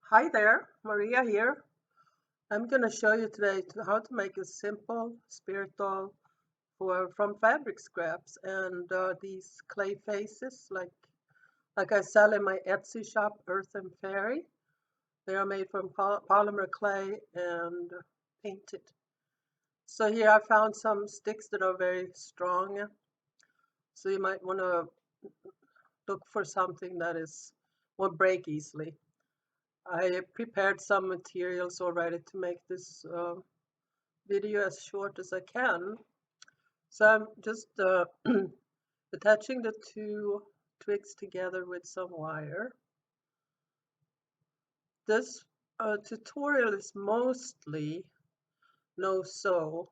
Hi there, Maria here. I'm going to show you today how to make a simple spirit doll from fabric scraps and these clay faces like I sell in my Etsy shop, Earth and Fairy. They are made from polymer clay and painted. So here I found some sticks that are very strong. So you might want to look for something that won't break easily. I prepared some materials already to make this video as short as I can. So I'm just attaching the two twigs together with some wire. This tutorial is mostly no-sew,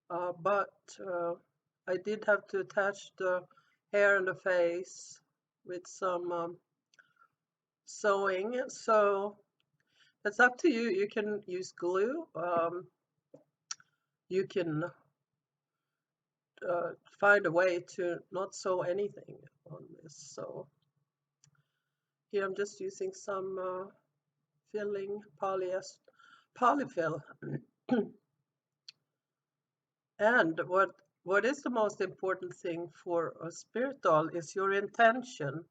but I did have to attach the hair and the face with some sewing. So it's up to you. You can use glue. You can find a way to not sew anything on this. So here I'm just using some filling polyfill. And what is the most important thing for a spirit doll is your intention.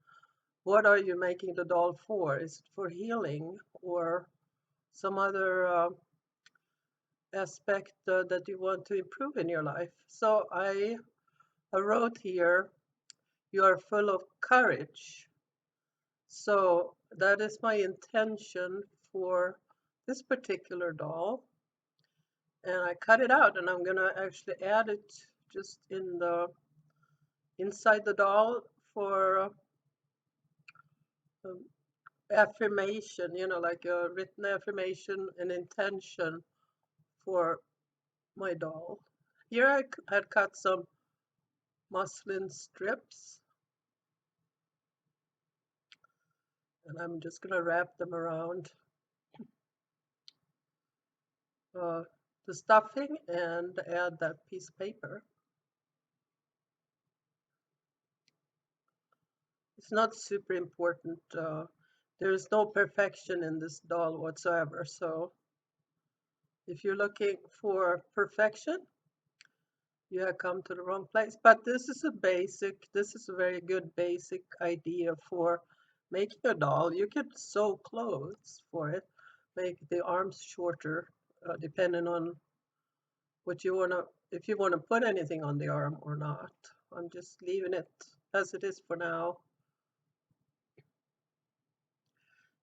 What are you making the doll for? Is it for healing or some other aspect that you want to improve in your life? So I wrote here, you are full of courage. So that is my intention for this particular doll. And I cut it out and I'm gonna actually add it just inside the doll for um, affirmation, like a written affirmation and intention for my doll. Here I had cut some muslin strips and I'm just gonna wrap them around uh, the stuffing and add that piece of paper. It's not super important. There's no perfection in this doll whatsoever. So if you're looking for perfection, you have come to the wrong place. But this is a very good basic idea for making a doll. You could sew clothes for it, make the arms shorter, depending on what you want to, if you want to put anything on the arm or not. I'm just leaving it as it is for now.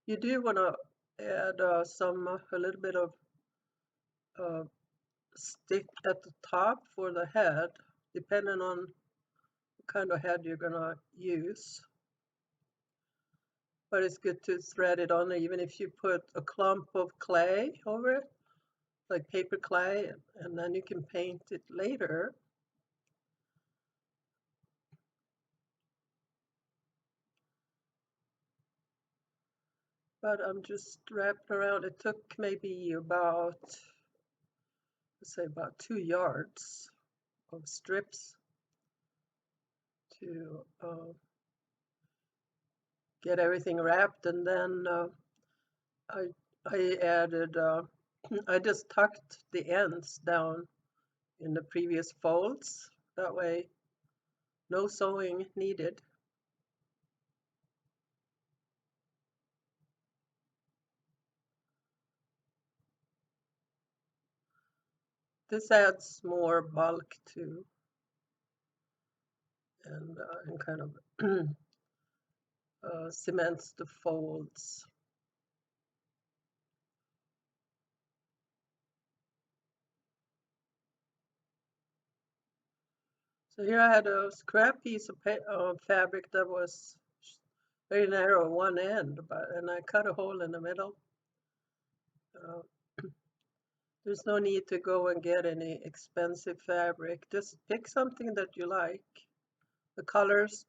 You do want to add a little bit of uh, stick at the top for the head, depending on what kind of head you're gonna use. But it's good to thread it on, even if you put a clump of clay over it, like paper clay, and then you can paint it later. But I'm just wrapping around. It took maybe about, let's say, about 2 yards of strips to get everything wrapped, and then I I added I just tucked the ends down in the previous folds. That way, no sewing needed. This adds more bulk too, and kind of cements the folds. So here I had a scrap piece of fabric that was very narrow one end, and I cut a hole in the middle. Uh, there's no need to go and get any expensive fabric. Just pick something that you like. The colors,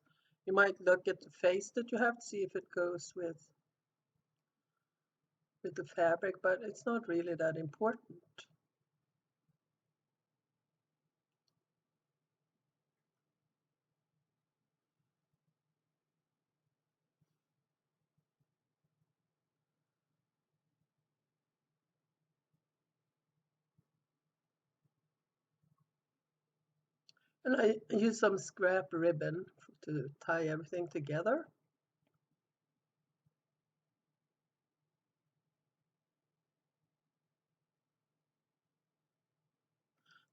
you might look at the face that you have to see if it goes with the fabric, but it's not really that important. And I use some scrap ribbon to tie everything together.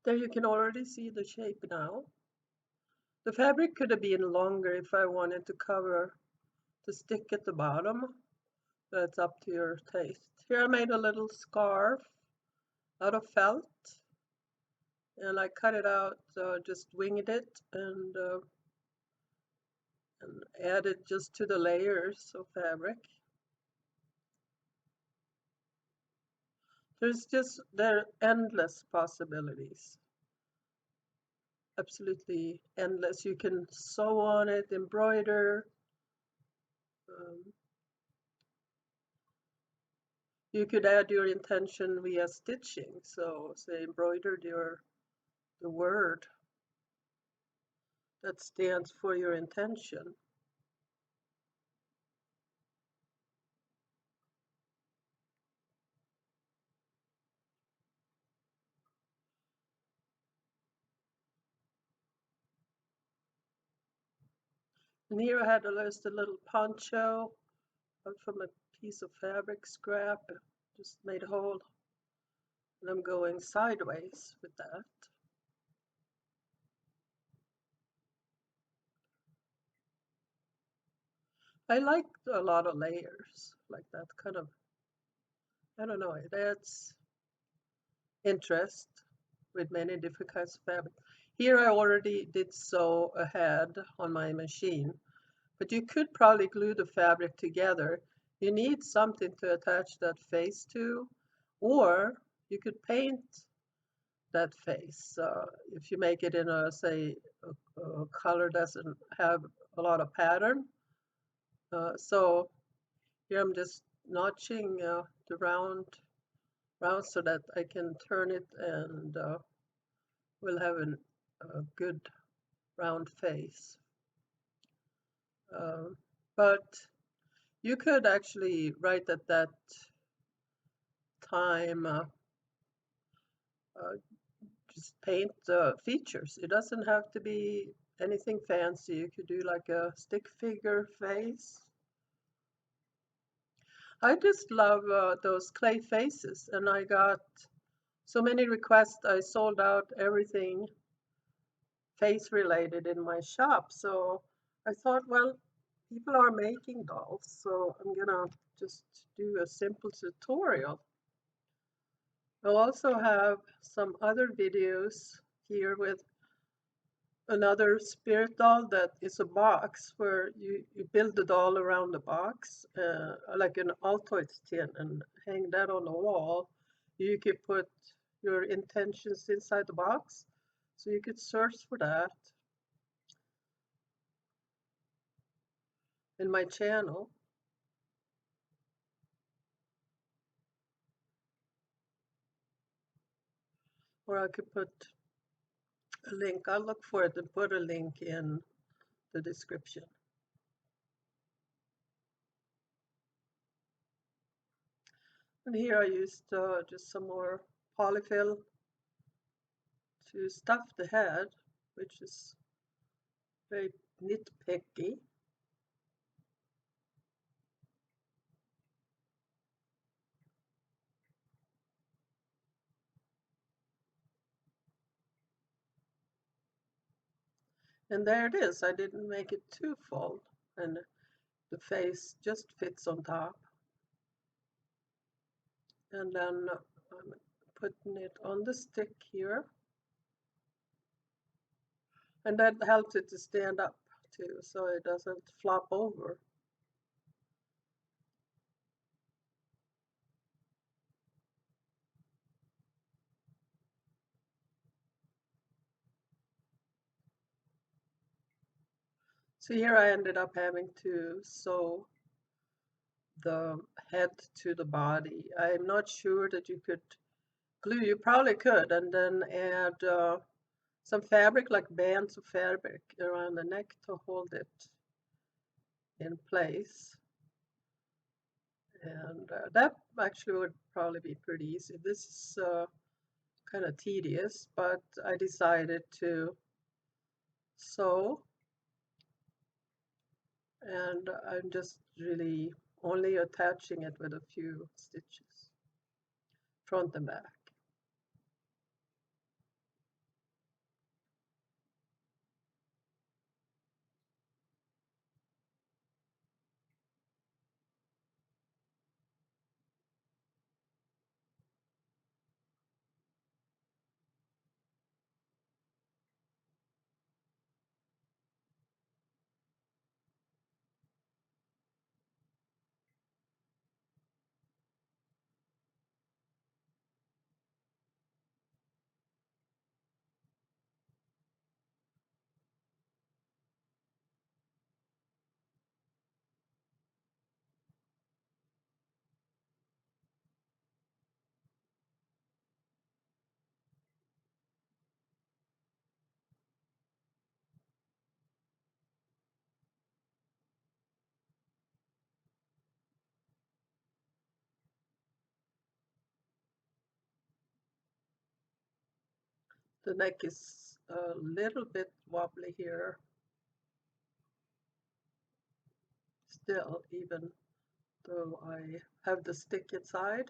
There you can already see the shape now. The fabric could have been longer if I wanted to cover the stick at the bottom. That's up to your taste. Here I made a little scarf out of felt, and I cut it out, just winged it, and added just to the layers of fabric. There are endless possibilities, absolutely endless. You can sew on it, embroider. Um, you could add your intention via stitching. So say embroidered the word that stands for your intention. And here I had just a little poncho from a piece of fabric scrap, just made a hole, and I'm going sideways with that. I like a lot of layers, like that kind of, I don't know, it adds interest with many different kinds of fabric. Here I already did sew ahead on my machine, but you could probably glue the fabric together. You need something to attach that face to, or you could paint that face. If you make it in a, say, a color doesn't have a lot of pattern. So here I'm just notching the round so that I can turn it and we'll have a good round face. But you could actually write at that time, uh, just paint the features. It doesn't have to be anything fancy. You could do like a stick figure face. I just love those clay faces, and I got so many requests. I sold out everything face related in my shop. So I thought, well, people are making dolls, so I'm gonna just do a simple tutorial. I'll also have some other videos here with another spirit doll that is a box where you build the doll around the box, like an Altoid tin, and hang that on the wall. You could put your intentions inside the box, so you could search for that in my channel. Or I could put a link. I'll look for it and put a link in the description. And here I used just some more polyfill to stuff the head, which is very nitpicky. And there it is. I didn't make it too full, and the face just fits on top. And then I'm putting it on the stick here. And that helps it to stand up too, so it doesn't flop over. So here I ended up having to sew the head to the body. I'm not sure that you could glue, you probably could, and then add some fabric, like bands of fabric around the neck to hold it in place. And that actually would probably be pretty easy. This is kind of tedious, but I decided to sew, and I'm just really only attaching it with a few stitches, front and back. The neck is a little bit wobbly here still, even though I have the stick inside.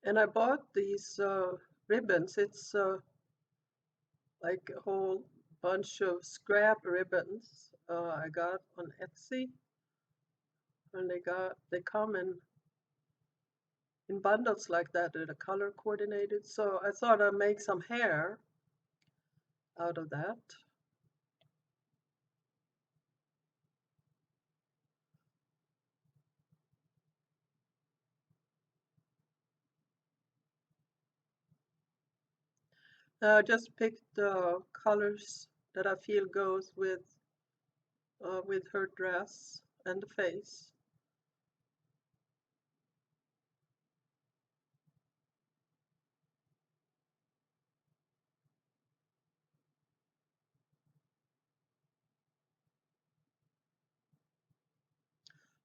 And I bought these ribbons. It's like a whole bunch of scrap ribbons I got on Etsy, and they come in bundles like that are color coordinated. So I thought I'd make some hair out of that. I just picked the colors that I feel goes with her dress and the face.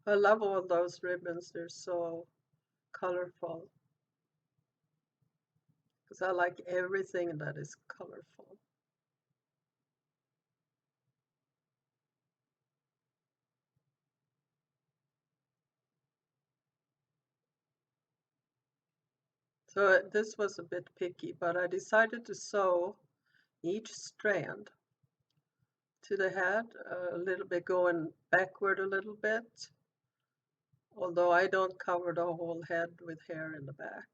I love all those ribbons. They're so colorful because I like everything that is colorful. So this was a bit picky, but I decided to sew each strand to the head, a little bit going backward a little bit, although I don't cover the whole head with hair in the back.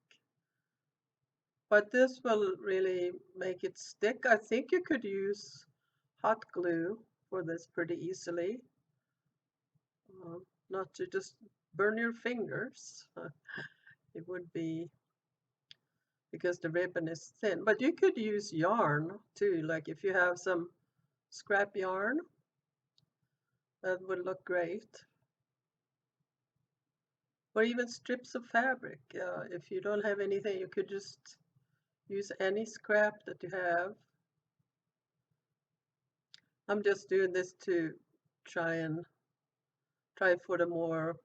But this will really make it stick. I think you could use hot glue for this pretty easily, not to just burn your fingers. It would be because the ribbon is thin, but you could use yarn too, like if you have some scrap yarn, that would look great. Or even strips of fabric. If you don't have anything, you could just use any scrap that you have. I'm just doing this to try for the more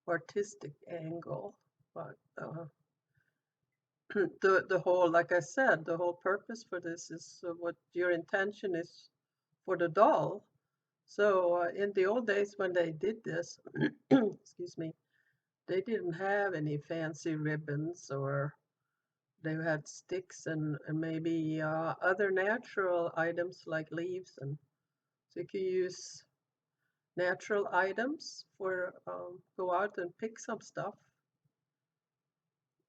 artistic angle, but the whole, like I said, the whole purpose for this is what your intention is for the doll. So in the old days when they did this, excuse me, they didn't have any fancy ribbons, or they had sticks and maybe other natural items like leaves, and so you can use natural items for go out and pick some stuff.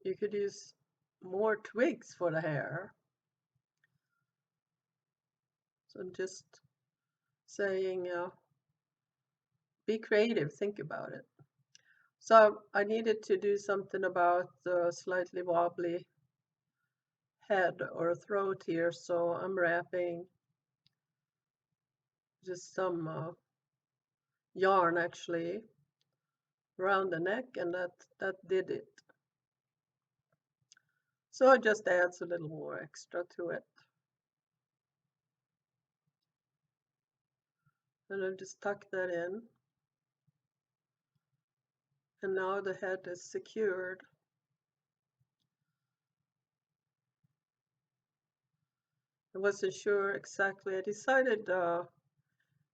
You could use more twigs for the hair. So I'm just saying, be creative, think about it. So I needed to do something about the slightly wobbly head or throat here, so I'm wrapping just some yarn actually around the neck, and that did it. So it just adds a little more extra to it. And I'll just tuck that in. And now the head is secured. I wasn't sure exactly. I decided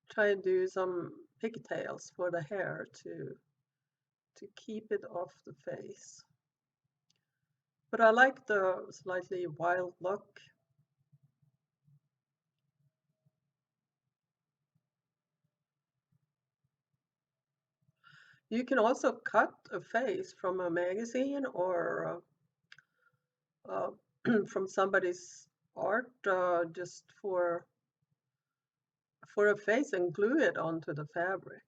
try and do some pigtails for the hair to keep it off the face. But I like the slightly wild look. You can also cut a face from a magazine or from somebody's art just for a face and glue it onto the fabric.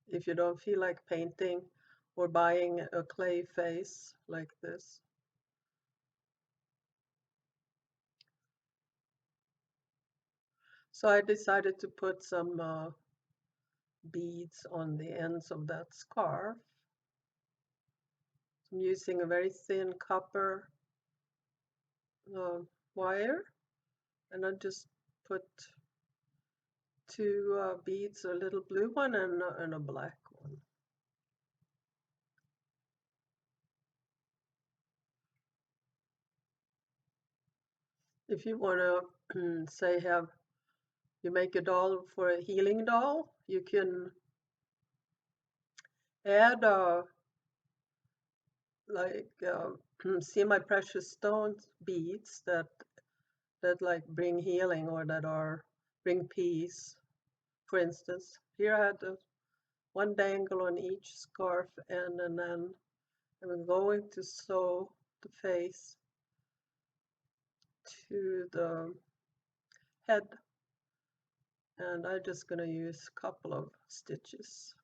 If you don't feel like painting or buying a clay face like this. So I decided to put some beads on the ends of that scarf. I'm using a very thin copper wire, and I just put two beads, a little blue one and a black one. If you want to say you make a doll for a healing doll, you can add like see my precious stones beads that like bring healing or that are bring peace. For instance, here I had one dangle on each scarf end, and then I'm going to sew the face to the head, and I'm just going to use a couple of stitches.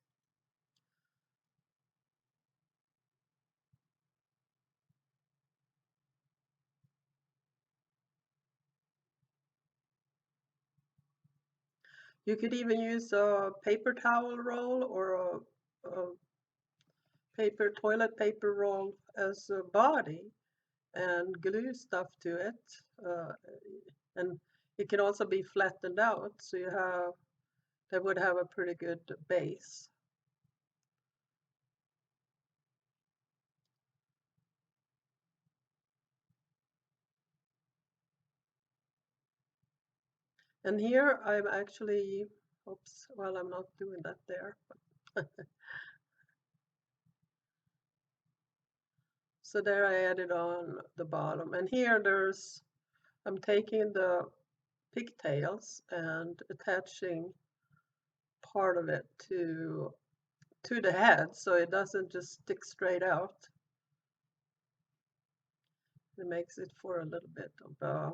You could even use a paper towel roll or a toilet paper roll as a body and glue stuff to it. And it can also be flattened out, so that would have a pretty good base. And here I'm actually, oops, well, I'm not doing that there. So there I added on the bottom. And here I'm taking the pigtails and attaching part of it to the head so it doesn't just stick straight out. It makes it for a little bit of a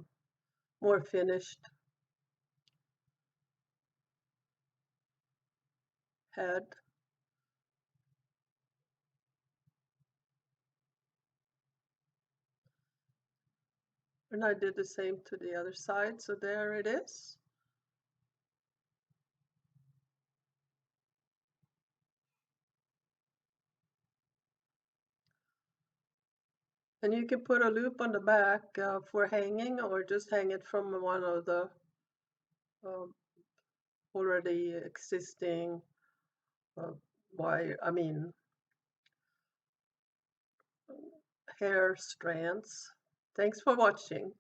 more finished head. And I did the same to the other side, so there it is. And you can put a loop on the back for hanging, or just hang it from one of the um, already existing hair strands. Thanks for watching.